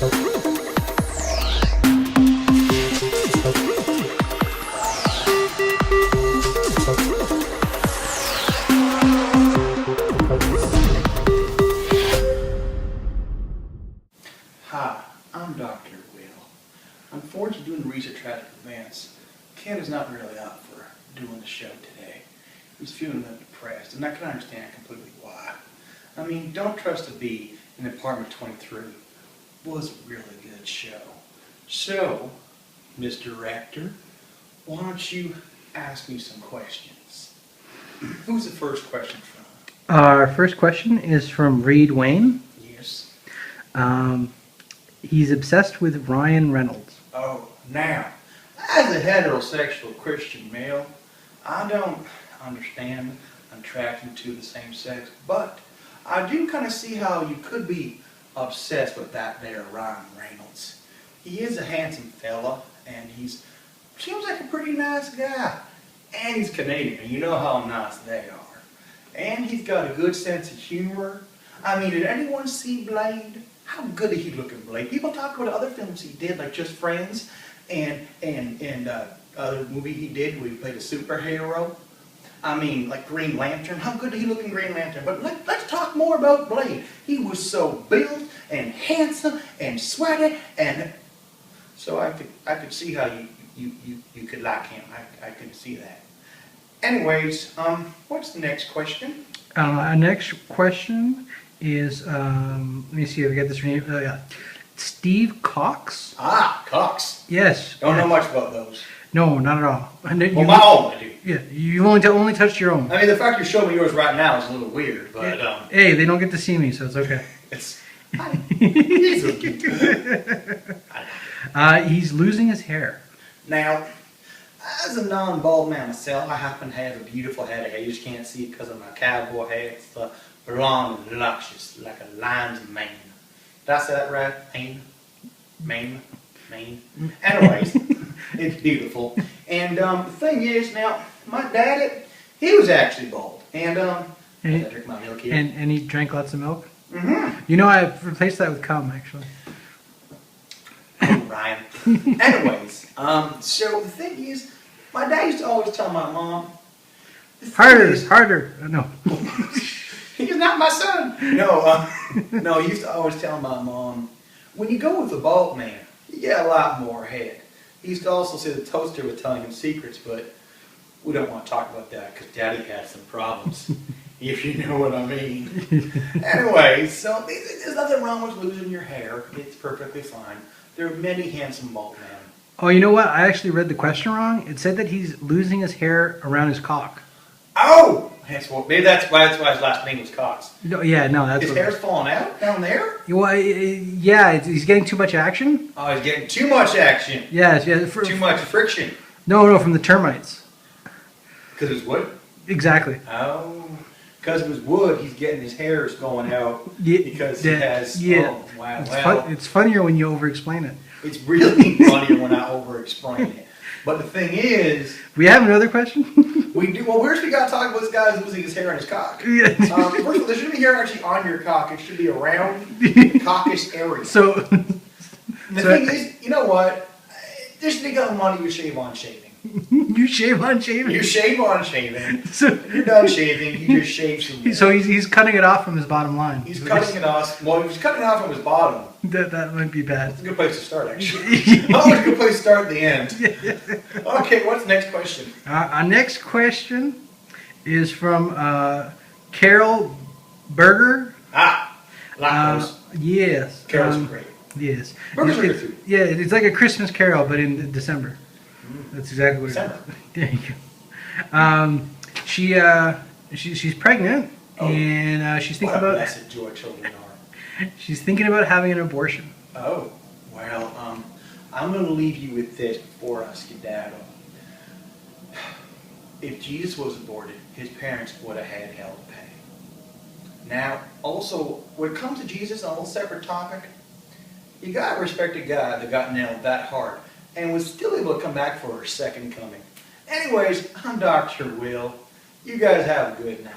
Hi, I'm Dr. Will. Unfortunately, due to recent tragic events, Ken is not really up for doing the show today. He's feeling a bit depressed, and I can understand completely why. I mean, Don't Trust a Bee in Apartment 23 was a really good show. So, Mr. Rector, why don't you ask me some questions? Who's the first question from? Our first question is from Reed Wayne. Yes. He's obsessed with Ryan Reynolds. Oh, now, as a heterosexual Christian male, I don't understand attraction to the same sex, but I do kind of see how you could be obsessed with that there Ryan Reynolds. He is a handsome fella, and seems like a pretty nice guy. And he's Canadian, and you know how nice they are. And he's got a good sense of humor. I mean, did anyone see Blade? How good did he look in Blade? People talk about other films he did, like Just Friends, and other movie he did where he played a superhero. I mean, like Green Lantern. How good did he look in Green Lantern? But let's talk more about Blade. He was so built and handsome and sweaty, and so I could see how you could like him. I could see that. Anyways, what's the next question? Our next question is, let me see if I get this name. Yeah. Steve Cox. Ah, Cox. Yes. Don't know yes. much about those. No, not at all. Well, my own I do. Yeah, you only touched your own. I mean, the fact you're showing me yours right now is a little weird, but Hey, they don't get to see me, so it's okay. it's. He's so cute. He's losing his hair. Now, as a non-bald man myself, I happen to have a beautiful head of hair. You just can't see it because of my cowboy hair. It's blonde and luscious, like a lion's mane. Did I say that right? Mane. Anyways, it's beautiful. And the thing is, now, my daddy, he was actually bald. And, as I drink my milk here. And he drank lots of milk? Mm-hmm. You know, I've replaced that with cum, actually. Oh, Ryan. Anyways, so the thing is, my dad used to always tell my mom, Harder. No. he's not my son. No, he used to always tell my mom, when you go with a bald man, you get a lot more head. He used to also say the toaster was telling him secrets, but we don't want to talk about that because Daddy had some problems, if you know what I mean. Anyway, so there's nothing wrong with losing your hair. It's perfectly fine. There are many handsome bald men. Oh, you know what? I actually read the question wrong. It said that he's losing his hair around his cock. Oh! Maybe that's why his last name was Cox. No, yeah, no, that's His hair's falling out down there? Well, yeah, he's getting too much action. Oh, he's getting too much action. Yes, yeah. Too much friction. No, from the termites. Because it was wood? Exactly. Oh. Because it was wood, he's getting his hairs going out Yeah, because he has... Yeah. Oh, wow. It's funnier when you over-explain it. It's really funnier when I over-explain it. But the thing is... We have another question? We do. Well, first we got to talk about this guy losing his hair on his cock. Yeah. First of all, there shouldn't be hair actually on your cock. It should be around the cockish area. So... The thing is, you know what? Just think of money you shave on shaving. You shave on shaving? You shave on shaving. So, You're done shaving. You just shave some more. so he's cutting it off from his bottom line. He's cutting it off. Well, he's cutting it off from his bottom. That might be bad. That's a good place to start, actually. Always a good place to start at the end. Okay, what's the next question? Our next question is from Carol Berger. Like those. Yes. Carol's great. Yes. Burgers are good too. Yeah, it's like a Christmas Carol, but in December. That's exactly what December. it is. There you go. She's pregnant, and she's thinking What a about blessed joy children are. she's thinking about having an abortion. Oh, well, I'm going to leave you with this before I skedaddle. If Jesus was aborted, his parents would have had hell to pay. Now, also, when it comes to Jesus, on a whole separate topic, you got to respect a guy that got nailed that hard and was still able to come back for her second coming. Anyways, I'm Dr. Will. You guys have a good night.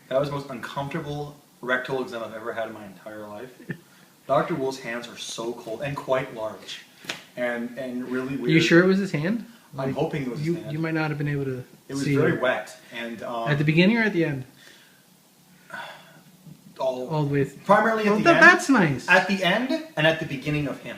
That was the most uncomfortable rectal exam I've ever had in my entire life. Dr. Wu's hands are so cold and quite large, and really weird. Are you sure it was his hand? I'm hoping it was you, his hand. You might not have been able to It was see very wet, and at the beginning or at the end? All the way. Primarily at the end. That's nice. At the end and at the beginning of him,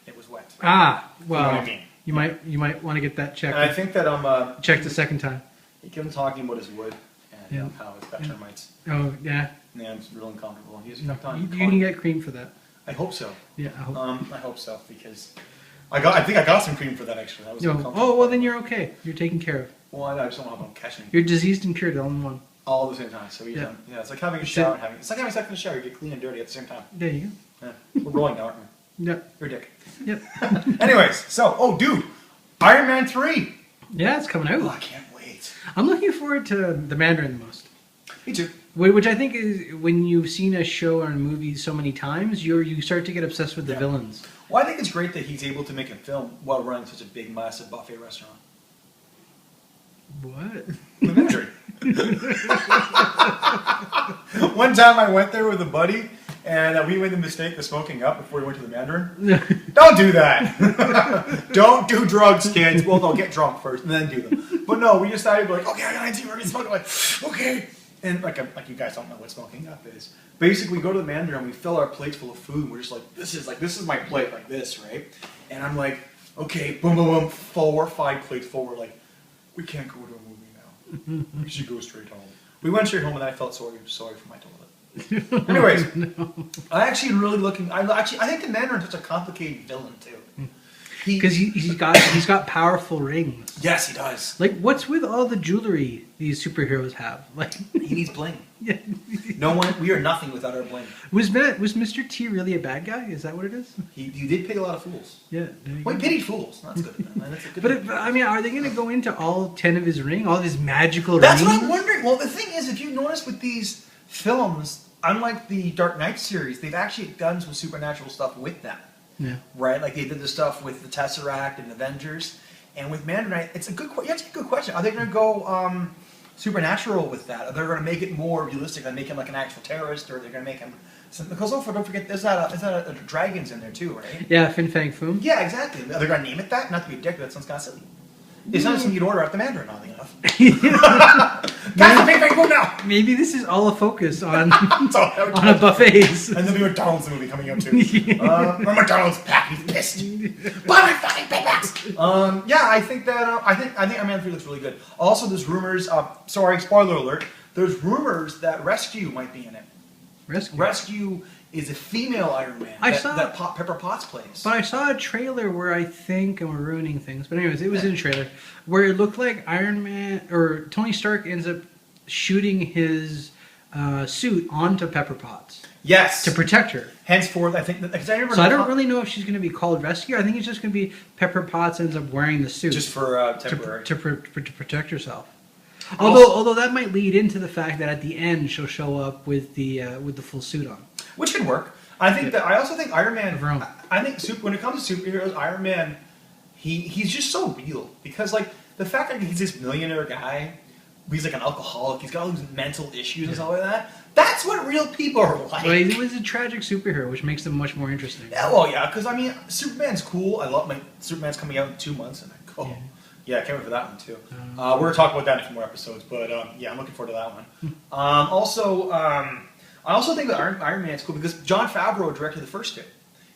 it was wet. Ah, well, You know what I mean? you might want to get that checked. And I think that checked a second time. he kept talking about his wood and Yeah. how it's got termites. Oh yeah. Yeah, it's real uncomfortable. He just No, kept on. you can get cream for that. I hope so. Yeah, I hope. I hope so because I think I got some cream for that actually. That was No. uncomfortable. Oh well, then you're okay. You're taken care of. Well, I just don't know how I'm catching You're diseased and cured all in one. all at the same time. So Yeah. it's like having a shower and having it's like having sex in the shower. You get clean and dirty at the same time. There you Yeah. We're rolling now, aren't we? go. Yep. You're a dick. Yep. Anyways, so dude, Iron Man 3. Yeah, it's coming Oh, out. I can't wait. I'm looking forward to the Mandarin the most. Me too. Which I think is when you've seen a show or a movie so many times, you start to get obsessed with the Yeah. villains. Well, I think it's great that he's able to make a film while running such a big, massive buffet restaurant. What? The Mandarin. One time I went there with a buddy, and we made the mistake of smoking up before we went to the Mandarin. Don't do that. Don't do drugs, kids. Well, no, get drunk first and then do them. But no, we decided like, okay, I got an idea. We're gonna smoke. I'm like, okay. And like you guys don't know what smoking up is. Basically, we go to the Mandarin and we fill our plates full of food. And we're just like, this is my plate, like this, right? And I'm like, okay, boom, boom, boom, 4 or 5 plates full. We're like, we can't go to a movie now. We should go straight home. We went straight home, and then I felt sorry for my toilet. Anyways, I actually really looking. I think the Mandarin's such a complicated villain too. Because he's got powerful rings. Yes, he does. Like, what's with all the jewelry these superheroes have? Like, He needs bling. yeah. No one. We are nothing without our bling. Was Mr. T really a bad guy? Is that what it is? You did pay a lot of fools. Yeah. there you Well, go. he pitied fools. That's good. Man. That's a good. But I mean, are they going to go into all 10 of his all of his magical That's rings? what I'm wondering. Well, the thing is, if you notice with these films, unlike the Dark Knight series, they've actually done some supernatural stuff with them. Yeah. Right? Like they did the stuff with the Tesseract and Avengers. And with Mandarin, it's a good question. That's a good question. Are they going to go supernatural with that? Are they going to make it more realistic and make him like an actual terrorist? Or are they going to make him... Because don't forget, there's that dragons in there too, right? Yeah, Fin Fang Foom. Yeah, exactly. Are they going to name it that? Not to be a dick, but that sounds kind of silly. It's not something you'd order at the Mandarin, oddly enough. Guys, big food now! Maybe this is all a focus on That's all that would on a buffets. And there'll be a McDonald's movie coming out too. McDonald's pack, he's pissed. Buy my fucking Big Macs! Yeah, I think that I think Iron Man 3 looks really good. Also, there's rumors. Sorry, spoiler alert. There's rumors that Rescue might be in it. Rescue. Rescue is a female Iron Man that Pepper Potts plays. But I saw a trailer where I think, and we're ruining things, but anyways, it was in a trailer where it looked like Iron Man or Tony Stark ends up shooting his suit onto Pepper Potts Yes. to protect her. Henceforth, I think that because I never. So I don't really know if she's going to be called Rescue. I think it's just going to be Pepper Potts ends up wearing the suit just for to temporary. protect herself. Although that might lead into the fact that at the end she'll show up with the full suit on. Which could work. I think that. I also think Iron Man. Wrong. I think when it comes to superheroes, Iron Man, he's just so real because like the fact that he's this millionaire guy, he's like an alcoholic, he's got all these mental issues and stuff like that. That's what real people are like. Well, he was a tragic superhero, which makes him much more interesting. Yeah, well, yeah, because I mean, Superman's cool. I love Superman's coming out in 2 months, and I go. Yeah, I can't wait for that one too. We're gonna talk about that in a few more episodes, but yeah, I'm looking forward to that one. I also think that Iron Man's cool because Jon Favreau directed the first two.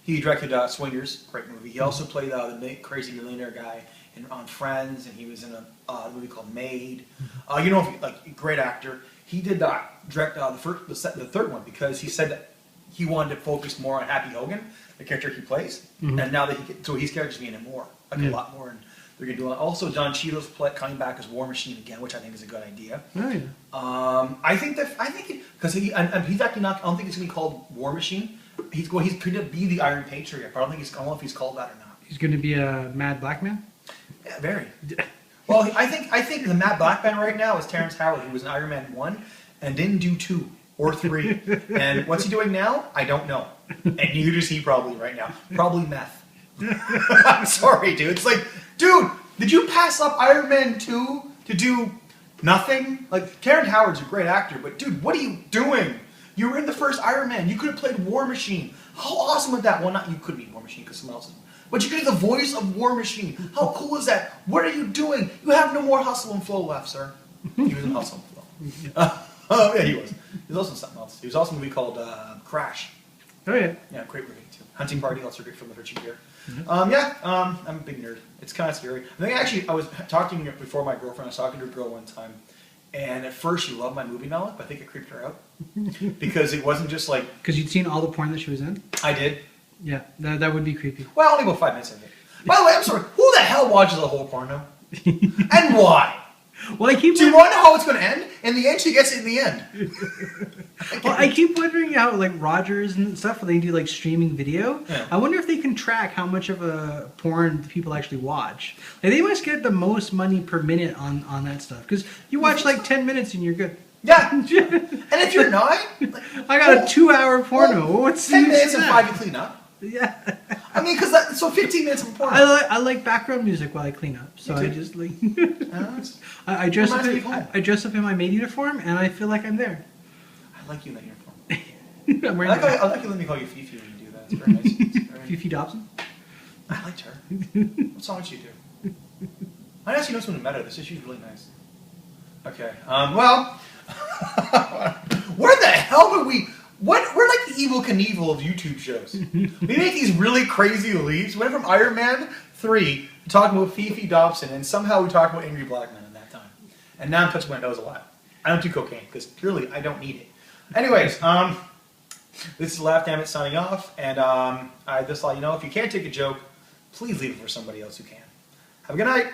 He directed Swingers, great movie. He also played the crazy millionaire guy on Friends, and he was in a movie called Made. Great actor. He did direct the third one because he said that he wanted to focus more on Happy Hogan, the character he plays, and now that his character's being in more, a lot more. And they're gonna do it. Also, Don Cheadle's coming back as War Machine again, which I think is a good idea. Oh, yeah. I think because he's actually not. I don't think it's gonna be called War Machine. He's gonna be the Iron Patriot, but I don't know if he's called that or not. He's going to be a mad black man? Yeah, very. Well, I think the Matt Black Man right now is Terrence Howard, who was in Iron Man 1 and didn't do 2 or 3. And what's he doing now? I don't know. And neither does he probably right now. Probably meth. I'm sorry, dude. It's like, dude, did you pass up Iron Man 2 to do nothing? Like, Terrence Howard's a great actor, but dude, what are you doing? You were in the first Iron Man. You could have played War Machine. How awesome would that? Well, not you could be War Machine because someone else is. But you could be the voice of War Machine. How cool is that? What are you doing? You have no more hustle and flow left, sir. He was in Hustle and Flow. Oh, yeah, he was. He was also in something else. He was also in a movie called Crash. Oh yeah. Yeah, great movie too. Hunting Party, also great from the Richard Gere. Mm-hmm. I'm a big nerd. It's kind of scary. I think actually I was talking before my girlfriend. I was talking to a girl one time, and at first she loved my movie knowledge, but I think it creeped her out because it wasn't just like Because you'd seen all the porn that she was in. I did. Yeah, that would be creepy. Well, only about 5 minutes of it. By the way, I'm sorry. Who the hell watches the whole porno? And why? Well, I keep. Do you want to know how it's going to end? In the end, she gets it in the end. Well, I keep wondering how like Rogers and stuff, when they do like streaming video. Yeah. I wonder if they can track how much of a porn people actually watch. Like they must get the most money per minute on that stuff because you watch like 10 minutes and you're good. Yeah. And if you're not, like, I got a 2-hour porno. What's the 10 use minutes of and that? 5 you clean up. Yeah. I mean, because so 15 minutes of porno. I like background music while I clean up, so Me I too. just like It's- I dress up. Reminds me of home. I dress up in my maid uniform, and I feel like I'm there. I like you in that uniform. I'm I wearing like, I like you let me call you Fifi when you do that. It's very nice. It's very- Fifi Dobson. I liked her. What song did she do? I actually know someone who met her. This issue's really nice. Okay. Well, where the hell did we? What? We're like the Evil Knievel of YouTube shows. We make these really crazy leaps. We went from Iron Man 3 talking about Fifi Dobson, and somehow we talked about Angry Black Men at that time. And now I'm touching my nose a lot. I don't do cocaine because clearly I don't need it. Anyways, this is Laugh Damn It signing off, and I just let you know if you can't take a joke, please leave it for somebody else who can. Have a good night.